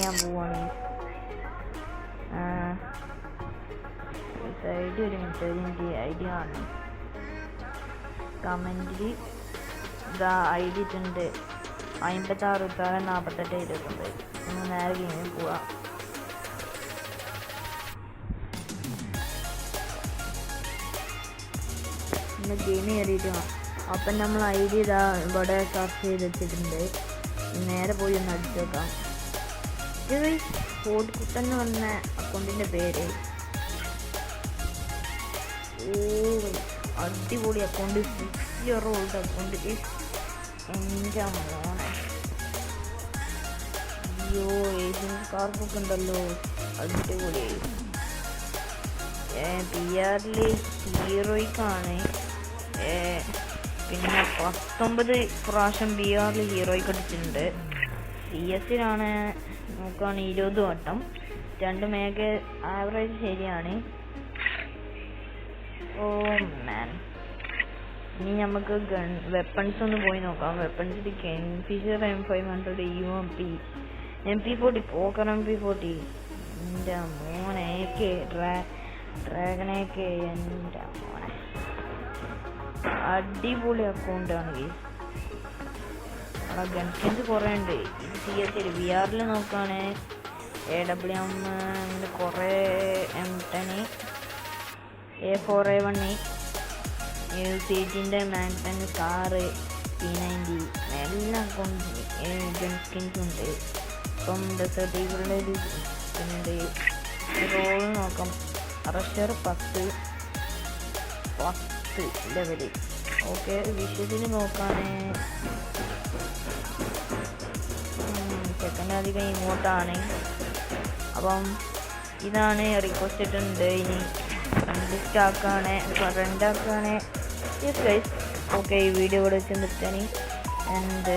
ചെയ്യാൻ പോവാണ്. ഐഡി ഒരു മിനിറ്റ്, എനിക്ക് ഐഡി കാണണം. കമൻറ്റിൽ ഇതാ ഐഡി ഇട്ടുണ്ട് 56-48-29. ഒന്ന് നേരെ ഗെയിമിൽ പോവാം. ഒന്ന് ഗെയിം കയറിയിട്ട് അപ്പം നമ്മൾ ഐഡി ഇതാ ഇവിടെ സെർച്ച് ചെയ്ത് വെച്ചിട്ടുണ്ട്. നേരെ പോയി ഒന്ന് അടിച്ചു നോക്കാം. ഇത് കോടിക്കുട്ടൻ എന്ന് പറഞ്ഞ അക്കൗണ്ടിൻ്റെ പേര്. ഓ അടിപൊളി അക്കൗണ്ട്, 6 year old അക്കൗണ്ട്. എൻ്റെ മോനെ, അയ്യോ ഏഷ്യൻ സ്കാർഫൊക്കെ ഉണ്ടല്ലോ, അടിപൊളിയായി. PR ഹീറോയ്ക്കാണ്. പിന്നെ 19 പ്രാവശ്യം PR ഹീറോയ്ക്ക് അടിച്ചിട്ടുണ്ട്. CS-ലാണ് നോക്കുകയാണെങ്കിൽ 20 വട്ടം. 2 മേഘ ആവറേജ് ശരിയാണ്. ഓ മാൻ, ഇനി നമുക്ക് വെപ്പൺസ് ഒന്ന് പോയി നോക്കാം. വെപ്പൺസിൽ kingfisher M500 UMP MP40 poker MP40. എൻ്റെ മോനെ ഡ്രാഗനൊക്കെ എൻ്റെ മോനെ അടിപൊളി അക്കൗണ്ടാണ്. അവിടെ ഗൺസ്കിൻസ് കുറേ ഉണ്ട്. ഇത് CS VR നോക്കുകയാണെ AWM അങ്ങനെ കുറേ M10 A4A1 UCGൻ്റെ M10 car P90 എല്ലാ അക്കൗണ്ട് ഗൺസ്കിൻസും ഉണ്ട്. ഇപ്പം ഡെസേർട്ട് ഈഗിളുടെ ഒരു സ്കിന്നുണ്ട്. റോൾ നോക്കാം. റഷർ 10 ലെവല്. ഓക്കെ, വിഷയത്തിൽ നോക്കാണ്. സെക്കൻഡ് അധികം ഇങ്ങോട്ടാണ്. അപ്പം ഇതാണ് റിക്വസ്റ്റ് ഇട്ടുണ്ട്. ഇനി ലിസ്റ്റ് ആക്കുകയാണ്, ഫ്രണ്ട് ആക്കുകയാണ്. യെസ് ഗൈസ്, ഓക്കെ, ഈ വീഡിയോ ഇവിടെ വെച്ച് നിർത്താൻ. ആൻഡ്